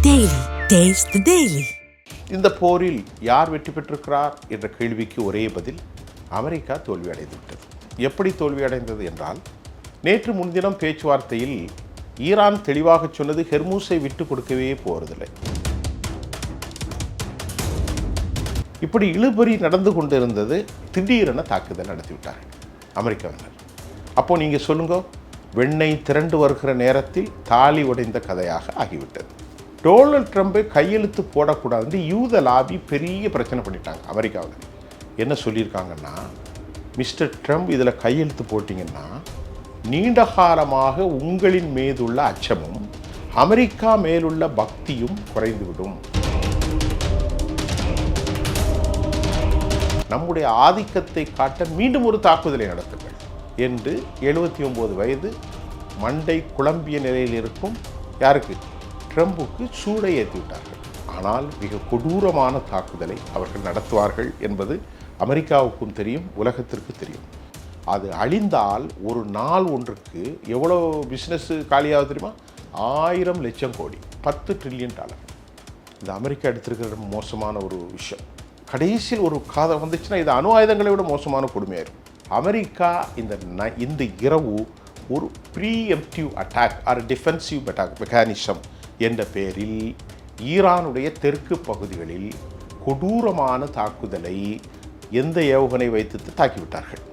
Daily. Taste the Daily. இந்த போரில் யார் வெற்றி பெற்றிருக்கிறார் என்ற கேள்விக்கு ஒரே பதில், அமெரிக்கா தோல்வியடைந்து விட்டது. எப்படி தோல்வியடைந்தது என்றால், நேற்று முன்தினம் பேச்சுவார்த்தையில் ஈரான் தெளிவாக சொன்னது, ஹெர்மூஸை விட்டு கொடுக்கவே போவதில்லை. இப்படி இழுபறி நடந்து கொண்டிருந்தது. திடீரென தாக்குதல் நடத்திவிட்டார்கள் அமெரிக்காவினர். அப்போ நீங்கள் சொல்லுங்க, வெண்ணெய் திரண்டு வருகிற நேரத்தில் தாலி உடைந்த கதையாக ஆகிவிட்டது. டொனால்ட் ட்ரம்பை கையெழுத்து போடக்கூடாதுன்னு யூத லாபி பெரிய பிரச்சனை பண்ணிட்டாங்க அமெரிக்காவில். என்ன சொல்லியிருக்காங்கன்னா, மிஸ்டர் ட்ரம்ப் இதில் கையெழுத்து போட்டிங்கன்னா நீண்ட காலமாக உங்களின் மீதுள்ள அச்சமும் அமெரிக்கா மேலுள்ள பக்தியும் குறைந்துவிடும். நம்முடைய ஆதிக்கத்தை காட்ட மீண்டும் ஒரு தாக்குதலை நடத்துங்கள் என்று 79 வயது மண்டை குழம்பிய நிலையில் இருக்கும் யாருக்கு, ட்ரம்புக்கு சூடை ஏற்றிவிட்டார்கள். ஆனால் மிக கொடூரமான தாக்குதலை அவர்கள் நடத்துவார்கள் என்பது அமெரிக்காவுக்கும் தெரியும், உலகத்திற்கு தெரியும். அது அழிந்தால் ஒரு நாள் ஒன்றுக்கு எவ்வளோ பிஸ்னஸ் காலியாகும் தெரியுமா? 1000 லட்சம் கோடி, $10 ட்ரில்லியன். இது அமெரிக்கா எடுத்திருக்கிற மோசமான ஒரு விஷயம். கடைசியில் ஒரு காதை வந்துச்சுன்னா இது அணு ஆயுதங்களை விட மோசமான கொடுமையாயிருக்கும். அமெரிக்கா இந்த இரவு ஒரு preemptive attack or defensive attack mechanism என்ற பெயரில் ஈரானுடைய தெற்கு பகுதிகளில் கொடூரமான தாக்குதலை எந்த ஏவுகணை வைத்து தாக்கிவிட்டார்கள்.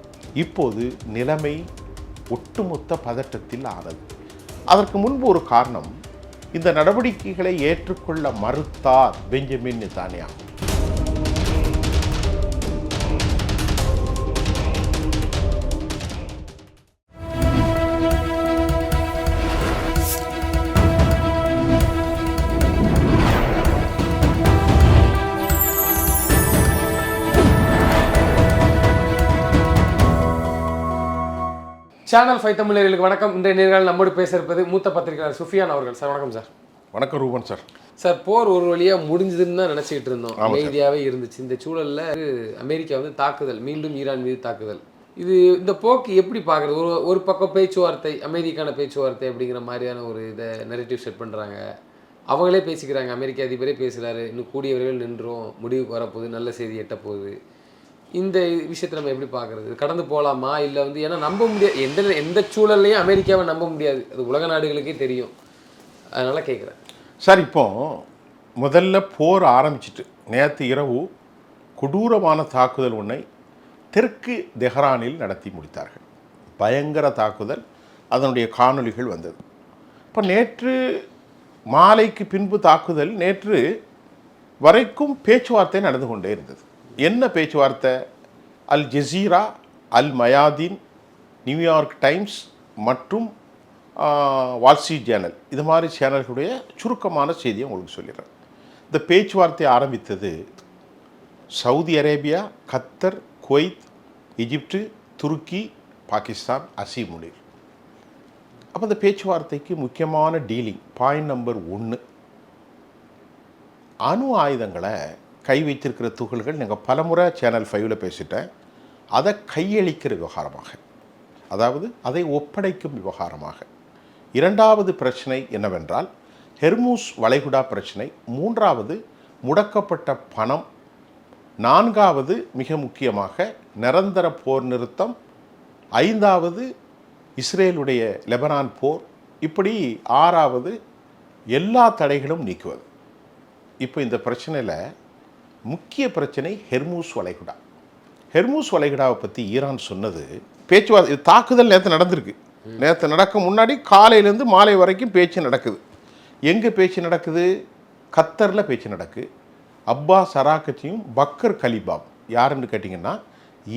இப்போது நிலைமை ஒட்டுமொத்த பதட்டத்தில் ஆனது. அதற்கு முன்பு ஒரு காரணம், இந்த நடவடிக்கைகளை ஏற்றுக்கொள்ள மறுத்தார் பெஞ்சமின் நெதன்யாஹூ. சேனல் 5 தமிழர்களுக்கு வணக்கம். இன்றைய நேர்காணல் நம்மோடு பேச இருப்பது மூத்த பத்திரிகையாளர் சுஃபியான் அவர்கள். சார் வணக்கம். சார் வணக்கம் ரூபன் சார். சார், போர் ஒரு வழியாக முடிஞ்சதுன்னு தான் நினச்சிக்கிட்டு இருந்தோம், அமைதியாகவே இருந்துச்சு. இந்த சூழலில் அமெரிக்கா தாக்குதல், மீண்டும் ஈரான் மீது தாக்குதல், இந்த போக்கு எப்படி பார்க்குறது? ஒரு பக்கம் பேச்சுவார்த்தை, அமைதிக்கான பேச்சுவார்த்தை அப்படிங்கிற மாதிரியான ஒரு இதை நெரேட்டிவ் செட் பண்ணுறாங்க. அவங்களே பேசிக்கிறாங்க, அமெரிக்க அதிபரே பேசுகிறாரு, இன்னும் கூடிய விரைவில் நின்றோம், முடிவுக்கு வரப்போகுது, நல்ல செய்தி எட்ட போகுது. இந்த விஷயத்தை நம்ம எப்படி பார்க்குறது? கடந்து போகலாமா இல்லை ஏன்னா நம்ப முடியாது, எந்த சூழல்லையும் அமெரிக்காவை நம்ப முடியாது, அது உலக நாடுகளுக்கே தெரியும். அதனால் கேட்குறேன் சார். இப்போ முதல்ல போர் ஆரம்பிச்சிட்டு நேற்று இரவு கொடூரமான தாக்குதல் ஒன்றை தெற்கு தெஹ்ரானில் நடத்தி முடித்தார்கள். பயங்கர தாக்குதல், அதனுடைய காணொளிகள் வந்தது. இப்போ நேற்று மாலைக்கு பின்பு தாக்குதல், நேற்று வரைக்கும் பேச்சுவார்த்தை நடந்து கொண்டே இருந்தது. என்ன பேச்சுவார்த்தை? அல் ஜசீரா, அல் மயாதீன், நியூயார்க் டைம்ஸ் மற்றும் வால் ஸ்ட்ரீட் ஜேர்னல், இது மாதிரி சேனல்களுடைய சுருக்கமான செய்தியை உங்களுக்கு சொல்லிடுறேன். இந்த பேச்சுவார்த்தை ஆரம்பித்தது சவுதி அரேபியா, கத்தர், குவைத், எகிப்து, துருக்கி, பாகிஸ்தான், முனீர். அப்போ இந்த பேச்சுவார்த்தைக்கு முக்கியமான டீலிங் பாயிண்ட் நம்பர் 1, அணு ஆயுதங்களை கை வைத்திருக்கிற துகள்கள், நீங்கள் பலமுறை சேனல் 5 பேசிட்டேன், அதை கையளிக்கிற விவகாரமாக, அதாவது அதை ஒப்படைக்கும் விவகாரமாக. இரண்டாவது பிரச்சனை என்னவென்றால் ஹெர்மூஸ் வளைகுடா பிரச்சனை. மூன்றாவது முடக்கப்பட்ட பணம். நான்காவது மிக முக்கியமாக நிரந்தர போர் நிறுத்தம். ஐந்தாவது இஸ்ரேலுடைய லெபனான் போர். இப்படி ஆறாவது எல்லா தடைகளும் நீக்குவது. இப்போ இந்த பிரச்சனையில் முக்கிய பிரச்சனை ஹெர்மூஸ் வளைகுடா. ஹெர்மூஸ் வளைகுடாவை பற்றி ஈரான் சொன்னது, பேச்சுவார்த்தை தாக்குதல் நேற்று நடந்திருக்கு. நேற்று நடக்க முன்னாடி காலையிலேருந்து மாலை வரைக்கும் பேச்சு நடக்குது. எங்கே பேச்சு நடக்குது? கத்தரில் பேச்சு நடக்குது. அப்பாஸ் அராகச்சியும் பக்கர் கலிபாப் யாருன்னு கேட்டிங்கன்னா,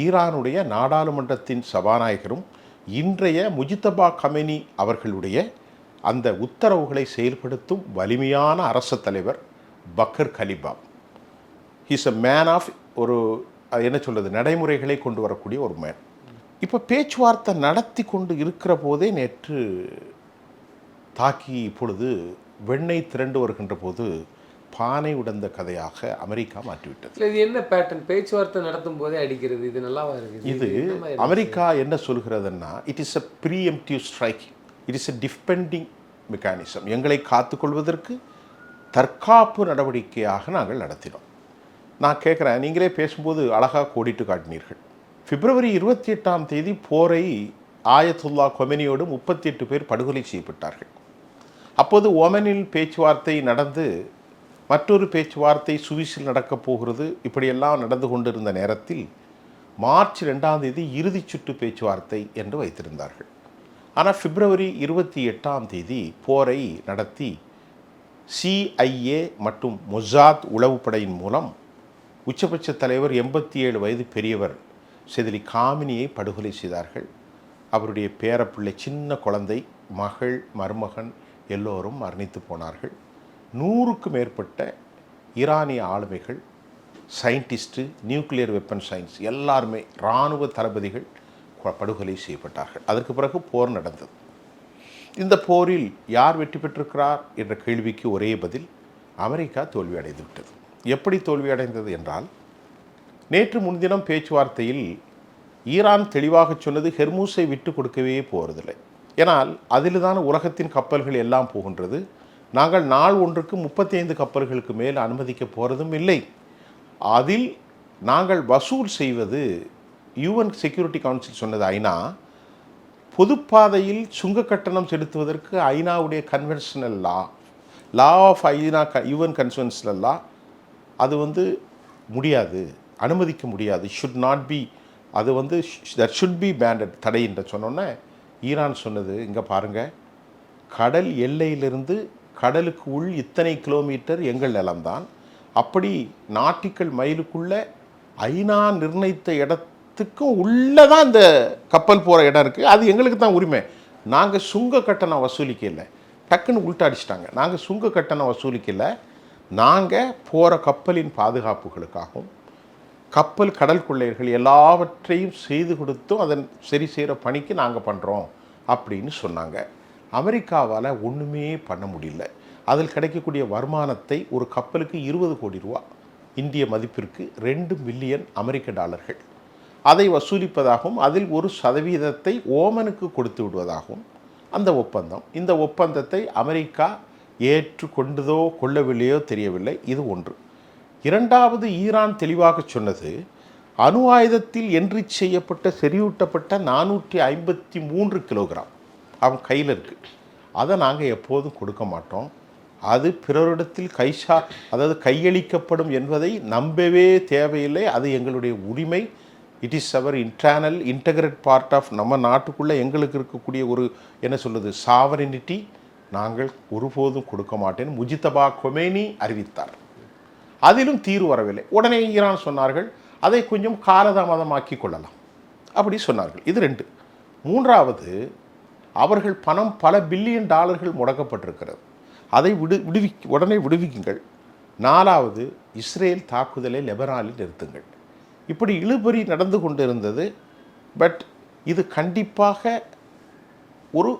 ஈரானுடைய நாடாளுமன்றத்தின் சபாநாயகரும் இன்றைய முஜித்தபா கமெனி அவர்களுடைய அந்த உத்தரவுகளை செயல்படுத்தும் வலிமையான அரசு தலைவர் பக்கர் கலிபாப். ஹீஸ் அ மேன் ஆஃப் ஒரு என்ன சொல்கிறது, நடைமுறைகளை கொண்டு வரக்கூடிய ஒரு மேன். இப்போ பேச்சுவார்த்தை நடத்தி கொண்டு இருக்கிற போதே நேற்று தாக்கி இப்பொழுது வெண்ணெய் திரண்டு வருகின்ற போது பானை உடைந்த கதையாக அமெரிக்கா மாற்றிவிட்டது. இது என்ன பேட்டர்ன்? பேச்சுவார்த்தை நடத்தும் போதே அடிக்கிறது, இது நல்லாவா இருக்குது? இது அமெரிக்கா என்ன சொல்கிறதுன்னா, it is a preemptive strike, it is a defending mechanism. எங்களை காத்துக்கொள்வதற்கு தற்காப்பு நடவடிக்கையாக நாங்கள் நடத்தினோம். நான் கேட்குறேன், நீங்களே பேசும்போது அழகாக கோடிட்டு காட்டினீர்கள். பிப்ரவரி 28 போரை ஆயத்துல்லா கொமெனியோடு 38 பேர் படுகொலை செய்யப்பட்டார்கள். அப்போது ஓமனில் பேச்சுவார்த்தை நடந்து மற்றொரு பேச்சுவார்த்தை சுவிஸில் நடக்கப் போகிறது. இப்படியெல்லாம் நடந்து கொண்டிருந்த நேரத்தில் மார்ச் 2 இறுதி சுற்று பேச்சுவார்த்தை என்று வைத்திருந்தார்கள். ஆனால் பிப்ரவரி 28 போரை நடத்தி CIA மற்றும் மொசாத் உளவுப்படையின் மூலம் உச்சபட்ச தலைவர் 87 வயது பெரியவர் செதிலி காமினியை படுகொலை செய்தார்கள். அவருடைய பேரப்பிள்ளை, சின்ன குழந்தை, மகள், மருமகன் எல்லோரும் மரணித்து போனார்கள். 100க்கு மேற்பட்ட ஈரானிய ஆளுமைகள், சயின்டிஸ்ட்டு, நியூக்ளியர் வெப்பன் சயின்ஸ் எல்லாருமே, இராணுவ தளபதிகள் படுகொலை செய்யப்பட்டார்கள். அதற்கு பிறகு போர் நடந்தது. இந்த போரில் யார் வெற்றி பெற்றிருக்கிறார் என்ற கேள்விக்கு ஒரே பதில், அமெரிக்கா தோல்வி அடைந்து விட்டது. எப்படி தோல்வி அடைந்தது என்றால், நேற்று முன்தினம் பேச்சுவார்த்தையில் ஈரான் தெளிவாக சொன்னது, ஹெர்மூஸை விட்டு கொடுக்கவே போகிறதில்லை. ஏனால் அதில் தான் உலகத்தின் கப்பல்கள் எல்லாம் போகின்றது. நாங்கள் நாள் ஒன்றுக்கு 35 கப்பல்களுக்கு மேல் அனுமதிக்க போகிறதும் இல்லை. அதில் நாங்கள் வசூல் செய்வது, UN செக்யூரிட்டி கவுன்சில் சொன்னது, ஐநா பொதுப்பாதையில் சுங்க கட்டணம் செலுத்துவதற்கு ஐநாவுடைய கன்வென்ஷனல் லா ஆஃப் ஐநா UN கன்வென்ஷனல் லா அது முடியாது, அனுமதிக்க முடியாது, ஷுட் நாட் பி, அது தட் ஷுட் பி பேண்டட், தடை என்று சொன்னோன்னே ஈரான் சொன்னது, இங்கே பாருங்கள், கடல் எல்லையிலிருந்து கடலுக்கு உள் இத்தனை கிலோமீட்டர் எங்கள் நிலம்தான், அப்படி நாட்டிக்கல் மைலுக்குள்ள ஐநா நிர்ணயித்த இடத்துக்கும் உள்ளே தான் இந்த கப்பல் போகிற இடம் இருக்குது, அது எங்களுக்கு தான் உரிமை, நாங்கள் சுங்க கட்டணம் வசூலிக்கலை. டக்குன்னு உள்டாடிச்சிட்டாங்க. நாங்கள் சுங்க கட்டணம் வசூலிக்கலை, நாங்கள் போகிற கப்பலின் பாதுகாப்புகளுக்காகவும் கப்பல் கடல் கொள்ளையர்கள் எல்லாவற்றையும் செய்து கொடுத்தும் அதன் சரி செய்கிற பணிக்கு நாங்கள் பண்ணுறோம் அப்படின்னு சொன்னாங்க. அமெரிக்காவால் ஒன்றுமே பண்ண முடியல. அதில் கிடைக்கக்கூடிய வருமானத்தை, ஒரு கப்பலுக்கு 20 கோடி ரூபா இந்திய மதிப்பிற்கு 2 மில்லியன் அமெரிக்க டாலர்கள், அதை வசூலிப்பதாகவும் அதில் 1% ஓமனுக்கு கொடுத்து விடுவதாகவும் அந்த ஒப்பந்தம். இந்த ஒப்பந்தத்தை அமெரிக்கா ஏற்றுக்கொண்டதோ கொள்ளவில்லையோ தெரியவில்லை. இது ஒன்று. இரண்டாவது, ஈரான் தெளிவாக சொன்னது, அணு ஆயுதத்தில் என்ரிச் செய்யப்பட்ட செறிவூட்டப்பட்ட 453 கிலோகிராம் அவன் கையில் இருக்குது, அதை நாங்கள் எப்போதும் கொடுக்க மாட்டோம், அது பிறரிடத்தில் அதாவது கையளிக்கப்படும் என்பதை நம்பவே தேவையில்லை, அது எங்களுடைய உரிமை, it is our internal integrate part of, நம்ம நாட்டுக்குள்ளே எங்களுக்கு இருக்கக்கூடிய ஒரு என்ன சொல்வது சாவரினிட்டி, நாங்கள் ஒருபோதும் கொடுக்க மாட்டேன்னு முஜித்தபா கொமேனி அறிவித்தார். அதிலும் தீர்வு வரவில்லை. உடனே ஈரான் சொன்னார்கள், அதை கொஞ்சம் காலதாமதமாக்கி கொள்ளலாம் அப்படி சொன்னார்கள். இது 2. மூன்றாவது, அவர்கள் பணம் பல பில்லியன் டாலர்கள் முடக்கப்பட்டிருக்கிறது, அதை உடனே விடுவிக்குங்கள். 4வது, இஸ்ரேல் தாக்குதலை லெபனானில் நிறுத்துங்கள். இப்படி இழுபறி நடந்து கொண்டிருந்தது. பட் இது கண்டிப்பாக ஒரு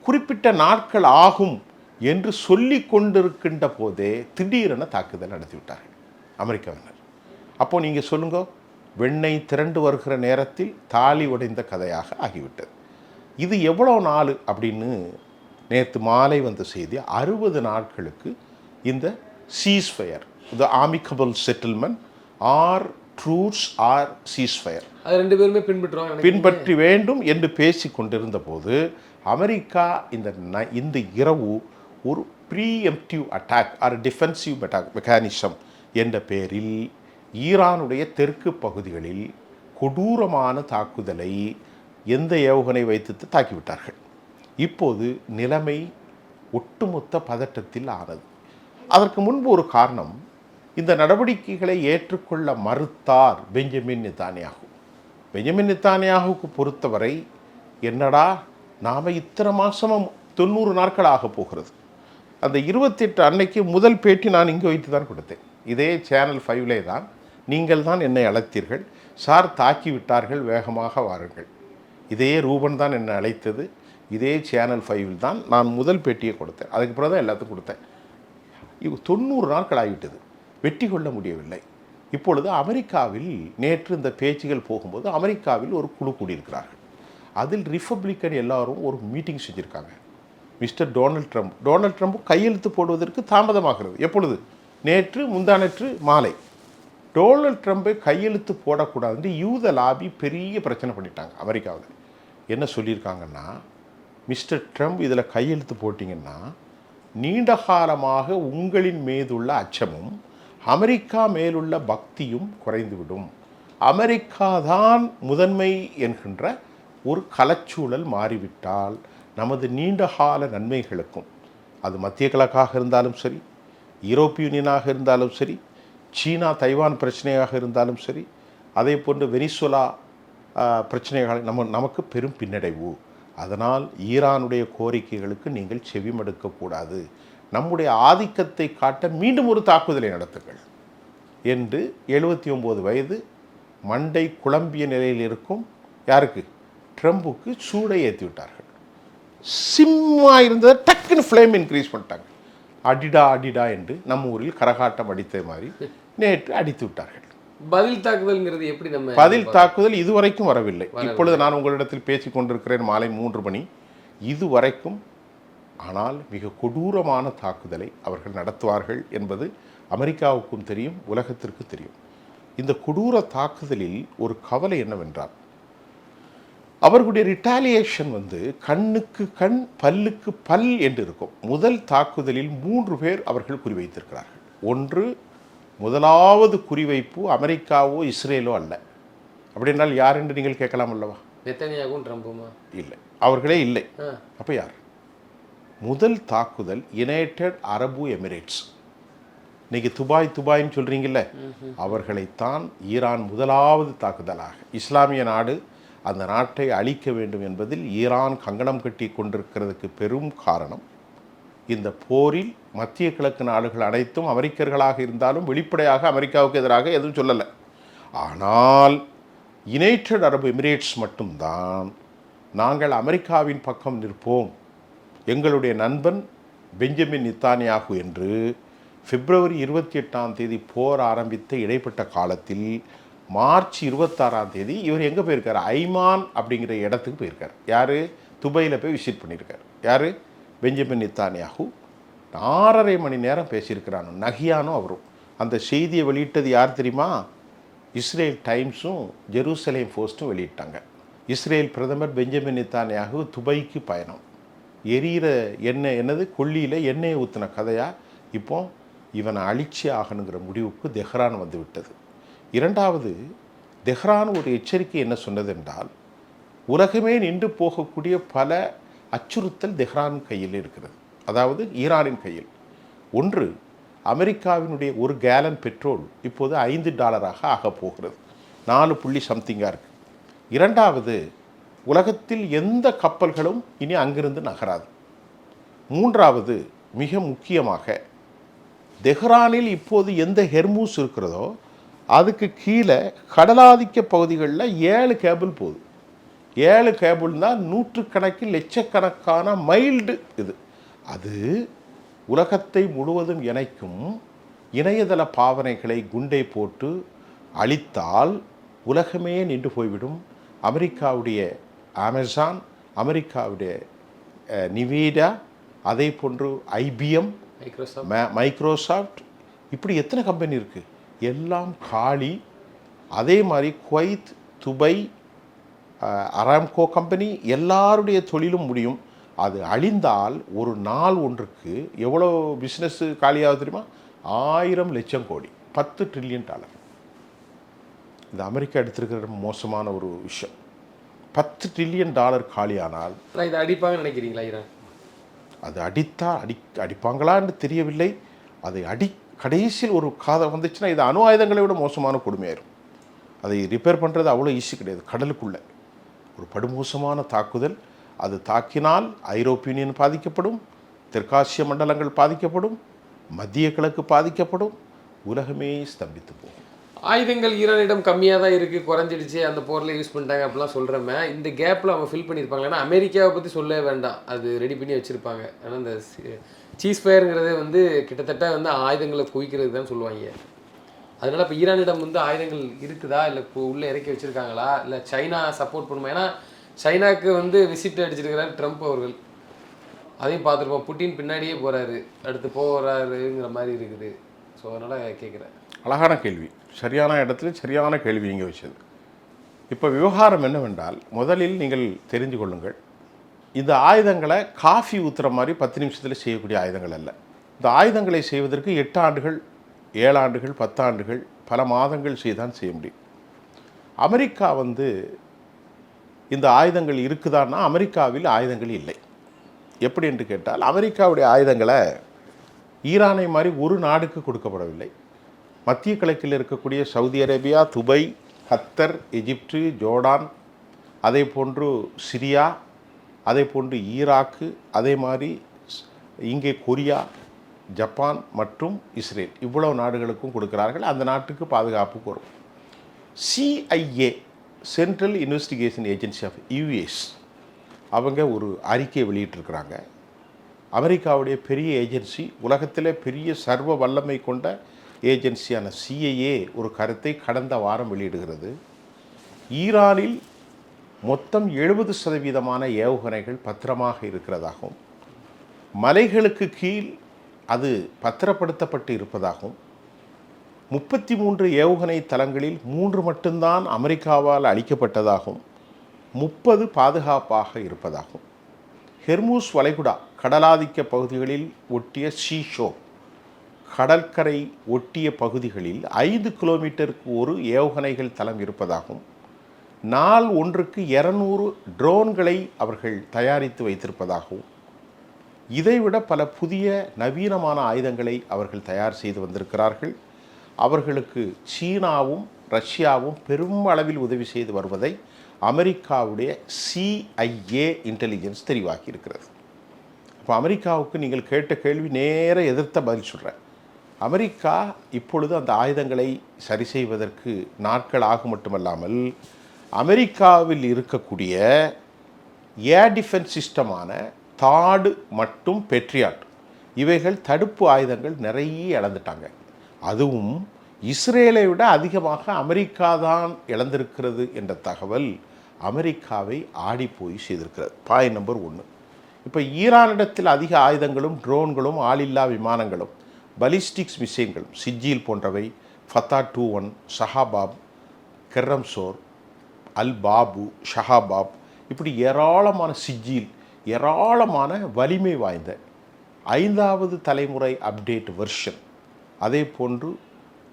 குறிப்பிட்ட நாட்கள் ஆகும் என்று சொல்லி கொண்டிருக்கின்ற போதே திடீரென தாக்குதல் நடத்திவிட்டார்கள் அமெரிக்காவினர். அப்போது நீங்கள் சொல்லுங்க, வெண்ணெய் திரண்டு வருகிற நேரத்தில் தாலி உடைந்த கதையாக ஆகிவிட்டது. இது எவ்வளோ நாள் அப்படின்னு நேற்று மாலை வந்த செய்தி, 60 நாட்களுக்கு இந்த ceasefire, the amicable settlement or truce or ceasefire, அது 2 பேருமே பின்பற்றி வேண்டும் என்று பேசி கொண்டிருந்த போது அமெரிக்கா இந்த இரவு ஒரு preemptive attack or defensive mechanism என்ற பெயரில் ஈரானுடைய தெற்கு பகுதிகளில் கொடூரமான தாக்குதலை எந்த ஏவுகணை வைத்து தாக்கிவிட்டார்கள். இப்போது நிலைமை ஒட்டுமொத்த பதட்டத்தில் ஆனது. அதற்கு முன்பு ஒரு காரணம், இந்த நடவடிக்கைகளை ஏற்றுக்கொள்ள மறுத்தார் பெஞ்சமின் நெத்தானியாகு. பெஞ்சமின் நெத்தானியாகுக்கு பொறுத்தவரை, என்னடா நாம் இத்தனை மாதமும் 90 நாட்கள் ஆக போகிறது. அந்த 28 அன்னைக்கு முதல் பேட்டி நான் இங்கே வைத்து தான் கொடுத்தேன், இதே சேனல் 5 தான். நீங்கள் தான் என்னை அழைத்தீர்கள், சார் தாக்கி விட்டார்கள், வேகமாக வாருங்கள். இதே ரூபன் தான் என்னை அழைத்தது, இதே சேனல் 5 தான் நான் முதல் பேட்டியை கொடுத்தேன். அதுக்கு பிறகு தான் எல்லாத்துக்கும் கொடுத்தேன். 90 நாட்கள் ஆகிவிட்டது, வெற்றி கொள்ள முடியவில்லை. இப்பொழுது அமெரிக்காவில் நேற்று இந்த பேச்சுகள் போகும்போது அமெரிக்காவில் ஒரு குழு கூடியிருக்கிறார்கள். அதில் ரிப்பப்ளிக்கன் எல்லாரும் ஒரு மீட்டிங் செஞ்சுருக்காங்க. மிஸ்டர் டொனால்ட் ட்ரம்ப் கையெழுத்து போடுவதற்கு தாமதமாகிறது. எப்பொழுது? நேற்று முந்தானேற்று மாலை. டொனால்ட் ட்ரம்பை கையெழுத்து போடக்கூடாதுன்னு யூத லாபி பெரிய பிரச்சனை பண்ணிட்டாங்க அமெரிக்காவில். என்ன சொல்லியிருக்காங்கன்னா, மிஸ்டர் ட்ரம்ப் இதில் கையெழுத்து போட்டிங்கன்னா நீண்ட காலமாக உங்களின் மீதுள்ள அச்சமும் அமெரிக்கா மேலுள்ள பக்தியும் குறைந்துவிடும். அமெரிக்கா தான் முதன்மை என்கின்ற ஒரு கலச்சூழல் மாறிவிட்டால் நமது நீண்டகால நன்மைகளுக்கும், அது மத்திய கிழக்காக இருந்தாலும் சரி, யூரோப்பிய யூனியனாக இருந்தாலும் சரி, சீனா தைவான் பிரச்சனையாக இருந்தாலும் சரி, அதே போன்று வெனிசுலா பிரச்சனைகள் நமக்கு பெரும் பின்னடைவு. அதனால் ஈரானுடைய கோரிக்கைகளுக்கு நீங்கள் செவிமடுக்கக்கூடாது, நம்முடைய ஆதிக்கத்தை காட்ட மீண்டும் ஒரு தாக்குதலை நடத்துங்கள் என்று 79 வயது மண்டை குழம்பிய நிலையில் இருக்கும் யாருக்கு? ட்ரம்புக்கு சூடை ஏற்றி விட்டார்கள். சிம்மா இருந்ததை டக்குன்னு ஃப்ளேம் இன்க்ரீஸ் பண்ணிட்டாங்க. அடிடா என்று நம்ம ஊரில் கரகாட்டம் அடித்த மாதிரி நேற்று அடித்து விட்டார்கள். பதில் தாக்குதல்ங்கிறது எப்படி? நம்ம பதில் தாக்குதல் இதுவரைக்கும் வரவில்லை. இப்பொழுது நான் உங்களிடத்தில் பேசிக் கொண்டிருக்கிறேன் மாலை 3 மணி. இதுவரைக்கும் ஆனால் மிக கொடூரமான தாக்குதலை அவர்கள் நடத்துவார்கள் என்பது அமெரிக்காவுக்கும் தெரியும், உலகத்திற்கு தெரியும். இந்த கொடூர தாக்குதலில் ஒரு கவலை என்னவென்றால், அவர்களுடைய ரிட்டாலியேஷன் கண்ணுக்கு கண் பல்லுக்கு பல் என்று இருக்கும். முதல் தாக்குதலில் 3 பேர் அவர்கள் குறிவைத்திருக்கிறார்கள். ஒன்று, முதலாவது குறிவைப்பு அமெரிக்காவோ இஸ்ரேலோ அல்ல. அப்படி என்றால் யார் என்று நீங்கள் கேட்கலாம் அல்லவா? நெத்தனியாகவும் ட்ரம்புமா? இல்லை, அவர்களே இல்லை. அப்போ யார்? முதல் தாக்குதல் யுனைடெட் அரபு எமிரேட்ஸ். இன்னைக்கு துபாய்ன்னு சொல்றீங்கல்ல, அவர்களைத்தான் ஈரான் முதலாவது தாக்குதலாக, இஸ்லாமிய நாடு அந்த நாட்டை அழிக்க வேண்டும் என்பதில் ஈரான் கங்கணம் கட்டி கொண்டிருக்கிறதுக்கு பெரும் காரணம், இந்த போரில் மத்திய கிழக்கு நாடுகள் அனைத்தும் அமெரிக்கர்களாக இருந்தாலும் வெளிப்படையாக அமெரிக்காவுக்கு எதிராக எதுவும் சொல்லலை. ஆனால் யுனைடெட் அரபு எமிரேட்ஸ் மட்டும்தான் நாங்கள் அமெரிக்காவின் பக்கம் நிற்போம், எங்களுடைய நண்பன் பெஞ்சமின் நெத்தன்யாகு என்று பிப்ரவரி 28 போர் ஆரம்பித்த இடைப்பட்ட காலத்தில் மார்ச் 26 இவர் எங்கே போயிருக்கார்? ஐமான் அப்படிங்கிற இடத்துக்கு போயிருக்கார். யார்? துபாயில் போய் விசிட் பண்ணியிருக்கார். யார்? பெஞ்சமின் நெத்தன்யாகு. 6.5 மணி நேரம் பேசியிருக்கிறானோ நகியானோ அவரும். அந்த செய்தியை வெளியிட்டது யார் தெரியுமா? இஸ்ரேல் டைம்ஸும் ஜெருசலேம் போஸ்ட்டும் வெளியிட்டாங்க. இஸ்ரேல் பிரதமர் பெஞ்சமின் நெத்தன்யாகு துபாய்க்கு பயணம், எரியிற எண்ணெய் கொல்லியில் எண்ணெயை ஊற்றின கதையா இப்போ இவனை அழிச்சி ஆகணுங்கிற முடிவுக்கு தெஹ்ரான் வந்து விட்டது. இரண்டாவது, தெஹ்ரான் ஒரு எச்சரிக்கை என்ன சொன்னது என்றால், உலகமே நின்று போகக்கூடிய பல அச்சுறுத்தல் தெஹ்ரான் கையில் இருக்கிறது, அதாவது ஈரானின் கையில். ஒன்று, அமெரிக்காவினுடைய 1 கேலன் பெட்ரோல் இப்போது $5 ஆகப் போகிறது, 4 சம்திங்காக இருக்குது. இரண்டாவது, உலகத்தில் எந்த கப்பல்களும் இனி அங்கிருந்து நகராது. மூன்றாவது, மிக முக்கியமாக தெஹ்ரானில் இப்போது எந்த ஹெர்மூஸ் இருக்கிறதோ அதுக்கு கீழே கடலாதிக்க பகுதிகளில் 7 கேபிள் போகுது. 7 கேபிள் தான் நூற்றுக்கணக்கில் லட்சக்கணக்கான மைல்டு இது. அது உலகத்தை முழுவதும் இணைக்கும் இணையதள பாவனைகளை குண்டை போட்டு அழித்தால் உலகமே நின்று போய்விடும். அமெரிக்காவுடைய அமேசான், அமெரிக்காவுடைய நிவேடா, அதே போன்று IBM, மைக்ரோசாஃப்ட், இப்படி எத்தனை கம்பெனி இருக்குது, எல்லாம் காலி. அதே மாதிரி குவைத், துபாய், அராம்கோ கம்பெனி எல்லாருடைய தொழிலும் முடியும். அது அழிந்தால் ஒரு நாள் ஒன்றுக்கு எவ்வளோ பிஸ்னஸ்ஸு காலியாகுது தெரியுமா? 1000 லட்சம் கோடி, $10 ட்ரில்லியன். இது அமெரிக்கா எடுத்திருக்கிற மோசமான ஒரு விஷயம். $10 ட்ரில்லியன் காலியானால் இதை அடிப்பாங்கன்னு நினைக்கிறீங்களா? ஈரான் அது அடிப்பாங்களான்னு தெரியவில்லை. அதை கடைசியில் ஒரு காதை வந்துச்சுன்னா இது அணு ஆயுதங்களை விட மோசமான கொடுமையாயிரும். அதை ரிப்பேர் பண்ணுறது அவ்வளோ ஈஸி கிடையாது. கடலுக்குள்ளே ஒரு படுமோசமான தாக்குதல். அது தாக்கினால் ஐரோப்பிய யூனியன் பாதிக்கப்படும், தெற்காசிய மண்டலங்கள் பாதிக்கப்படும், மத்திய கிழக்கு பாதிக்கப்படும், உலகமே ஸ்தம்பித்து போகும். ஆயுதங்கள் ஈரானிடம் கம்மியாக தான் இருக்குது, குறைஞ்சிடுச்சு, அந்த போரில் யூஸ் பண்ணிட்டாங்க அப்படிலாம் சொல்கிறோமே. இந்த கேப்பில் அவங்க ஃபில் பண்ணியிருப்பாங்க. ஏன்னா அமெரிக்காவை பற்றி சொல்லவே வேண்டாம், அது ரெடி பண்ணி வச்சுருப்பாங்க. ஆனால் இந்த சீஸ் ஃபயருங்கிறதே கிட்டத்தட்ட ஆயுதங்களை குவிக்கிறது தான் சொல்லுவாங்க. அதனால் இப்போ ஈரானிடம் ஆயுதங்கள் இருக்குதா, இல்லை இப்போ உள்ளே இறக்கி வச்சுருக்காங்களா, இல்லை சைனா சப்போர்ட் பண்ணுமா? ஏன்னா சைனாவுக்கு விசிட் அடிச்சிருக்கிறார் ட்ரம்ப் அவர்கள். அதையும் பார்த்துருப்போம். புட்டின் பின்னாடியே போகிறாரு, அடுத்து போகிறாருங்கிற மாதிரி இருக்குது. ஸோ அதனால் கேட்குறேன். அழகான கேள்வி, சரியான இடத்துல சரியான கேள்வி இங்கே வச்சது. இப்போ விவகாரம் என்னவென்றால், முதலில் நீங்கள் தெரிந்து கொள்ளுங்கள், இந்த ஆயுதங்களை காஃபி ஊற்றுற மாதிரி 10 நிமிஷத்தில் செய்யக்கூடிய ஆயுதங்கள் அல்ல. இந்த ஆயுதங்களை செய்வதற்கு 8 ஆண்டுகள், 7 ஆண்டுகள், 10 ஆண்டுகள், பல மாதங்கள் செய்தான் செய்ய முடியும். அமெரிக்கா இந்த ஆயுதங்கள் இருக்குதான்னா, அமெரிக்காவில் ஆயுதங்கள் இல்லை. எப்படி என்று கேட்டால், அமெரிக்காவுடைய ஆயுதங்களை ஈரானை மாதிரி ஒரு நாடுக்கு கொடுக்கப்படவில்லை. மத்திய கிழக்கில் இருக்கக்கூடிய சவுதி அரேபியா, துபாய், கத்தர், எகிப்து, ஜோர்டான், அதே போன்று சிரியா, அதே போன்று ஈராக்கு, அதே மாதிரி இங்கே கொரியா, ஜப்பான் மற்றும் இஸ்ரேல், இவ்வளவு நாடுகளுக்கும் கொடுக்கிறார்கள். அந்த நாட்டுக்கு பாதுகாப்பு வரும். CIA, central investigation agency of US, அவங்க ஒரு அறிக்கையை வெளியிட்டிருக்கிறாங்க. அமெரிக்காவுடைய பெரிய ஏஜென்சி, உலகத்திலே பெரிய சர்வ வல்லமை கொண்ட ஏஜென்சியான CIA ஒரு கருத்தை கடந்த வாரம் வெளியிடுகிறது. ஈரானில் மொத்தம் 70% ஏவுகணைகள் பத்திரமாக இருக்கிறதாகவும், மலைகளுக்கு கீழ் அது பத்திரப்படுத்தப்பட்டு இருப்பதாகவும், 33 ஏவுகணை தளங்களில் 3 மட்டும்தான் அமெரிக்காவால் அளிக்கப்பட்டதாகவும், 30 பாதுகாப்பாக இருப்பதாகவும், ஹெர்மூஸ் வளைகுடா கடலாதிக்க பகுதிகளில் ஒட்டிய சீஷோ கடற்கரை ஒட்டிய பகுதிகளில் 5 கிலோமீட்டருக்கு ஒரு ஏவுகணைகள் தளம் இருப்பதாகவும், நாள் ஒன்றுக்கு 200 ட்ரோன்களை அவர்கள் தயாரித்து வைத்திருப்பதாகவும், இதைவிட பல புதிய நவீனமான ஆயுதங்களை அவர்கள் தயார் செய்து வந்திருக்கிறார்கள். அவர்களுக்கு சீனாவும் ரஷ்யாவும் பெரும் அளவில் உதவி செய்து வருவதை அமெரிக்காவுடைய CIA இன்டெலிஜென்ஸ் தெரிவாக்கி இருக்கிறது. அப்போ அமெரிக்காவுக்கு நீங்கள் கேட்ட கேள்வி நேர எதிர்த்த பதில் சொல்கிறேன். அமெரிக்கா இப்பொழுது அந்த ஆயுதங்களை சரி செய்வதற்கு நாட்கள் ஆகும் மட்டுமல்லாமல், அமெரிக்காவில் இருக்கக்கூடிய ஏர் டிஃபென்ஸ் சிஸ்டமான தாடு மற்றும் பெட்ரியாட், இவைகள் தடுப்பு ஆயுதங்கள் நிறைய இழந்துட்டாங்க. அதுவும் இஸ்ரேலை விட அதிகமாக அமெரிக்கா தான் இழந்திருக்கிறது என்ற தகவல் அமெரிக்காவை ஆடி போய் செய்திருக்கிறது. Point number 1. இப்போ ஈரானிடத்தில் அதிக ஆயுதங்களும் ட்ரோன்களும் ஆளில்லா விமானங்களும் பலிஸ்டிக்ஸ் மிசைல்களும் சிஜில் போன்றவை, ஃபத்தா 21, ஷஹாபாப், கெர்ரம்சோர், அல் பாபு, ஷஹாபாப், இப்படி ஏராளமான சிஜில், ஏராளமான வலிமை வாய்ந்த 5வது தலைமுறை அப்டேட் வெர்ஷன், அதே போன்று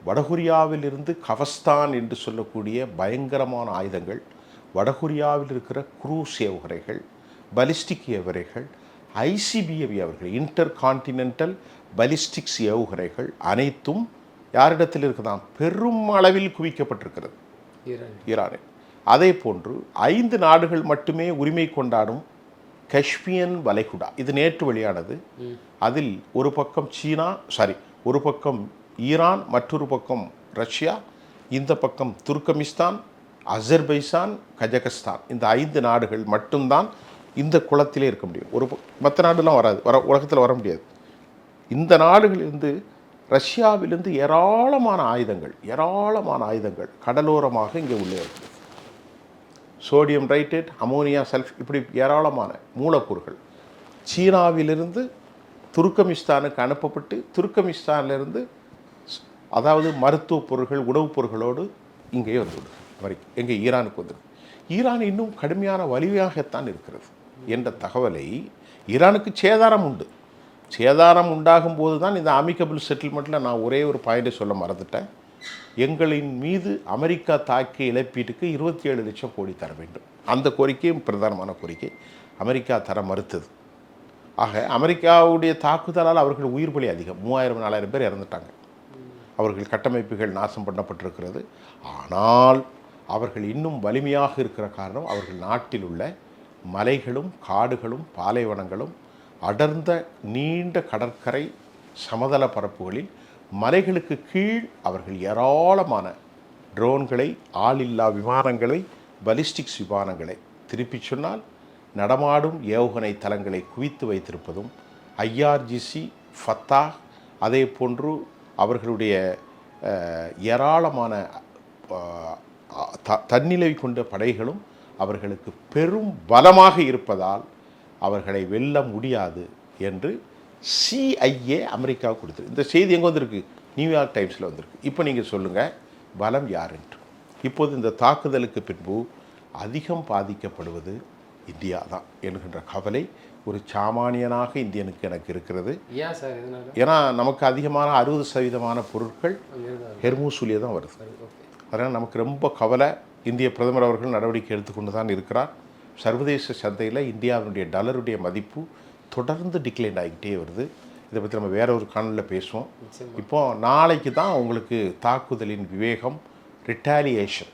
வடகொரியாவிலிருந்து கவஸ்தான் என்று சொல்லக்கூடிய பயங்கரமான ஆயுதங்கள், வடகொரியாவில் இருக்கிற குரூஸ் ஏவுகணைகள், பலிஸ்டிக் ஏவுகணைகள், ICBM ஏவுகணைகள், இன்டர் கான்டினென்டல் பலிஸ்டிக்ஸ் ஏவுகணைகள் அனைத்தும் யாரிடத்தில் இருக்குதான்? பெரும் அளவில் குவிக்கப்பட்டிருக்கிறது ஈரானில். அதே போன்று 5 நாடுகள் மட்டுமே உரிமை கொண்டாடும் காஸ்பியன் வளைகுடா, இது நேற்று வெளியானது. அதில் ஒரு பக்கம் ஒரு பக்கம் ஈரான், மற்றொரு பக்கம் ரஷ்யா, இந்த பக்கம் துர்கமிஸ்தான், அசர்பைசான், கஜகஸ்தான், இந்த 5 நாடுகள் மட்டும்தான் இந்த குளத்திலே இருக்க முடியும். மற்ற நாடுலாம் உலகத்தில் வர முடியாது. இந்த நாடுகளிலிருந்து, ரஷ்யாவிலிருந்து ஏராளமான ஆயுதங்கள் கடலோரமாக இங்கே உள்ளே இருக்குது. சோடியம் நைட்ரேட், அமோனியா சல்ஃப், இப்படி ஏராளமான மூலக்கூறுகள் சீனாவிலிருந்து துர்கமிஸ்தானுக்கு அனுப்பப்பட்டு, துர்கமிஸ்தானிலிருந்து அதாவது மருத்துவ பொருட்கள், உணவுப் பொருட்களோடு இங்கே வந்துவிடுது வரைக்கும், எங்கே ஈரானுக்கு வந்துடுது. ஈரான் இன்னும் கடுமையான வலிமையாகத்தான் இருக்கிறது என்ற தகவலை, ஈரானுக்கு சேதாரம் உண்டு. சேதாரம் உண்டாகும் போது தான் இந்த அமிக்கபிள் செட்டில்மெண்ட்டில் நான் ஒரே ஒரு பாயிண்டை சொல்ல மறந்துட்டேன். எங்களின் மீது அமெரிக்கா தாக்கிய இழப்பீட்டுக்கு 27 லட்சம் கோடி தர வேண்டும். அந்த கோரிக்கையும் பிரதானமான கோரிக்கை அமெரிக்கா தர மறுத்தது. ஆக அமெரிக்காவுடைய தாக்குதலால் அவர்கள் உயிர் பலி அதிகம், 3000-4000 பேர் இறந்துட்டாங்க. அவர்கள் கட்டமைப்புகள் நாசம் பண்ணப்பட்டிருக்கிறது. ஆனால் அவர்கள் இன்னும் வலிமையாக இருக்கிற காரணம், அவர்கள் நாட்டில் உள்ள மலைகளும் காடுகளும் பாலைவனங்களும் அடர்ந்த நீண்ட கடற்கரை சமதள பரப்புகளில் மலைகளுக்கு கீழ் அவர்கள் ஏராளமான ட்ரோன்களை, ஆளில்லா விமானங்களை, பலிஸ்டிக்ஸ் விமானங்களை, திருப்பி சொன்னால் நடமாடும் ஏவுகணை தளங்களை குவித்து வைத்திருப்பதும், IRGC, ஃபத்தா, அதே போன்று அவர்களுடைய ஏராளமான தன்னிலை கொண்ட படைகளும் அவர்களுக்கு பெரும் பலமாக இருப்பதால் அவர்களை வெல்ல முடியாது. என்று CIA அமெரிக்காவுக்கு கொடுத்துரு. இந்த செய்தி எங்கே வந்திருக்கு? நியூயார்க் டைம்ஸில் வந்திருக்கு. இப்போ நீங்கள் சொல்லுங்கள், பலம் யார் என்று. இப்போது இந்த தாக்குதலுக்கு பின்பு அதிகம் பாதிக்கப்படுவது இந்தியா தான் என்கின்ற கவலை ஒரு சாமானியனாக இந்தியனுக்கு எனக்கு இருக்கிறது. ஏன் சார் இதனால? ஏன்னா நமக்கு அதிகமான 60% பொருட்கள் ஹெர்மூஸ்லேயே தான் வருது. அதனால் நமக்கு ரொம்ப கவலை. இந்திய பிரதமர் அவர்கள் நடவடிக்கை எடுத்துக்கொண்டு தான் இருக்கிறார். சர்வதேச சந்தையில் இந்தியாவுடைய டாலருடைய மதிப்பு தொடர்ந்து டிக்ளைன் ஆகிக்கிட்டே வருது. இதை பற்றி நம்ம வேற ஒரு காணொலியில் பேசுவோம். இப்போது நாளைக்கு தான் உங்களுக்கு தாக்குதலின் விவேகம், ரிட்டாலியேஷன்,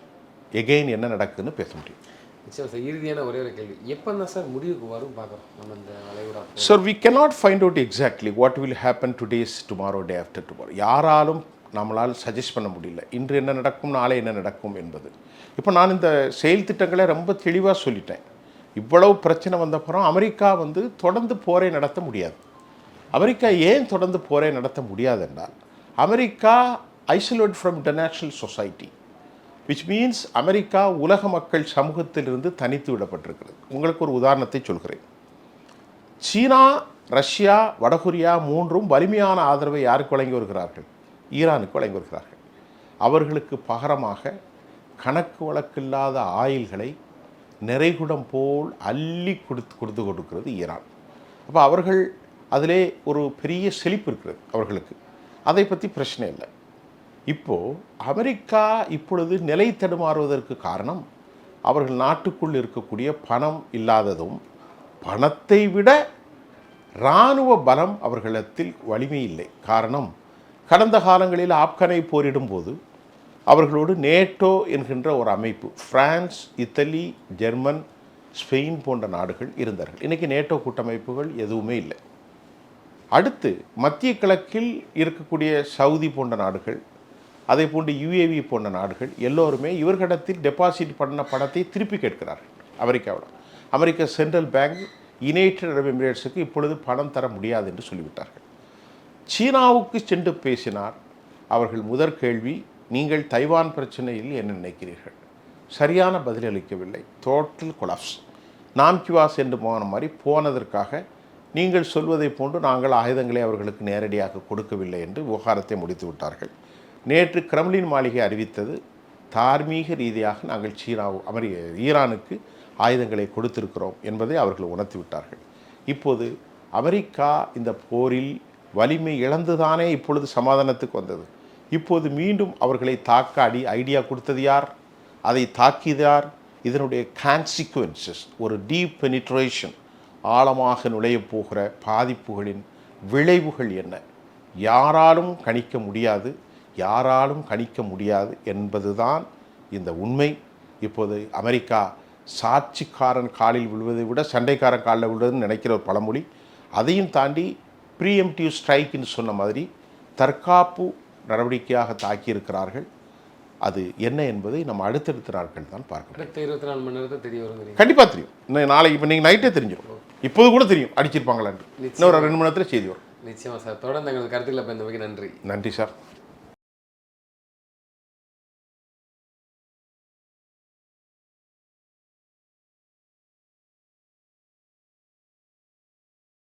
எகெயின் என்ன நடக்குதுன்னு பேச முடியும். நிச்சயம் சார். இறுதியான ஒரே ஒரு கேள்வி, எப்போ தான் சார் முடிவுக்கு வரும் பார்க்குறோம் நம்ம இந்த வளைகுடா? Sir, we cannot find out exactly what will happen today, tomorrow, day after tomorrow. யாராலும் நம்மளால் சஜஸ்ட் பண்ண முடியல இன்று என்ன நடக்கும், நாளை என்ன நடக்கும் என்பது. இப்போ நான் இந்த செயல் திட்டங்களை ரொம்ப தெளிவாக சொல்லிட்டேன். இவ்வளவு பிரச்சனை வந்தப்புறம் அமெரிக்கா தொடர்ந்து போரை நடத்த முடியாது. அமெரிக்கா ஏன் தொடர்ந்து போரை நடத்த முடியாது என்றால், America isolate from international society, which means America உலக மக்கள் சமூகத்திலிருந்து தனித்து விடப்பட்டிருக்கிறது. உங்களுக்கு ஒரு உதாரணத்தை சொல்கிறேன். சீனா, ரஷ்யா, வடகொரியா மூன்றும் வலிமையான ஆதரவை யாருக்கு வழங்கி வருகிறார்கள்? ஈரானுக்கு வழங்கி வருகிறார்கள். அவர்களுக்கு பகரமாக கணக்கு வழக்கில்லாத ஆயில்களை நிறைகுடம் போல் அள்ளி கொடுத்து கொடுக்கிறது ஈரான். அப்போ அவர்கள் அதிலே ஒரு பெரிய செழிப்பு இருக்கிறது அவர்களுக்கு. அதை பற்றி பிரச்சனை இல்லை. இப்போது அமெரிக்கா இப்பொழுது நிலை தடுமாறுவதற்கு காரணம் அவர்கள் நாட்டுக்குள் இருக்கக்கூடிய பணம் இல்லாததும், பணத்தை விட இராணுவ பலம் அவர்களிடத்தில் வலிமை இல்லை. காரணம், கடந்த காலங்களில் ஆப்கானை போரிடும் போது அவர்களோடு நேட்டோ என்கின்ற ஒரு அமைப்பு, பிரான்ஸ், இத்தாலி, ஜெர்மன், ஸ்பெயின் போன்ற நாடுகள் இருந்தார்கள். இன்றைக்கி நேட்டோ கூட்டமைப்புகள் எதுவுமே இல்லை. அடுத்து மத்திய கிழக்கில் இருக்கக்கூடிய சவுதி போன்ற நாடுகள், அதே போன்று UAE போன்ற நாடுகள் எல்லோருமே இவர்களிடத்தில் டெபாசிட் பண்ண பணத்தை திருப்பி கேட்கிறார்கள் அமெரிக்காவோட. அமெரிக்க சென்ட்ரல் பேங்க் யுனைடெட் அரப் எமிரேட்ஸுக்கு இப்பொழுது பணம் தர முடியாது என்று சொல்லிவிட்டார்கள். சீனாவுக்கு சென்று பேசினார். அவர்கள் முதற் கேள்வி, நீங்கள் தைவான் பிரச்சனையில் என்ன நினைக்கிறீர்கள்? சரியான பதில் அளிக்கவில்லை. Total collapse. நாம்கிவாஸ் என்று போன மாதிரி போனதற்காக நீங்கள் சொல்வதை போன்று நாங்கள் ஆயுதங்களை அவர்களுக்கு நேரடியாக கொடுக்கவில்லை என்று விவகாரத்தை முடித்து விட்டார்கள். நேற்று கிரெம்ளின் மாளிகை அறிவித்தது, தார்மீக ரீதியாக நாங்கள் ஈரானுக்கு ஆயுதங்களை கொடுத்திருக்கிறோம் என்பதை அவர்கள் உணர்த்தி விட்டார்கள். இப்போது அமெரிக்கா இந்த போரில் வலிமை இழந்துதானே இப்பொழுது சமாதானத்துக்கு வந்தது. இப்போது மீண்டும் அவர்களை தாக்க ஐடியா கொடுத்தது யார்? அதை தாக்கியதார்? இதனுடைய கான்சிக்வன்சஸ், ஒரு டீப் பெனிட்ரேஷன், ஆழமாக நுழையப் போகிற பாதிப்புகளின் விளைவுகள் என்ன? யாராலும் கணிக்க முடியாது என்பதுதான் இந்த உண்மை. இப்போது அமெரிக்கா சாட்சிக்காரன் காலில் விழுவதை விட சண்டைக்காரன் காலில் விழுவதுன்னு நினைக்கிற ஒரு பழமொழி. அதையும் தாண்டி ப்ரீஎம்டிவ் ஸ்ட்ரைக்குன்னு சொன்ன மாதிரி தற்காப்பு நடவடிக்கையாக தாக்கியிருக்கிறார்கள். அது என்ன என்பதை நம்ம அடுத்தடுத்த நாட்கள் தான் பார்க்கணும். அடுத்த 24 மணி நேரத்தை தெரிய வரும். கண்டிப்பாக தெரியும். நாளைக்கு இப்போ நீங்கள் நைட்டே தெரிஞ்சிடும். இப்போது கூட தெரியும் அடிச்சிருப்பாங்களான்ட்டு. இன்னும் ஒரு 2 மணி நேரத்தில் செய்தி வரும். நிச்சயமாக சார். தொடர்ந்து எங்களுக்கு கருத்துக்களை பயந்தமைக்கு நன்றி. நன்றி சார்.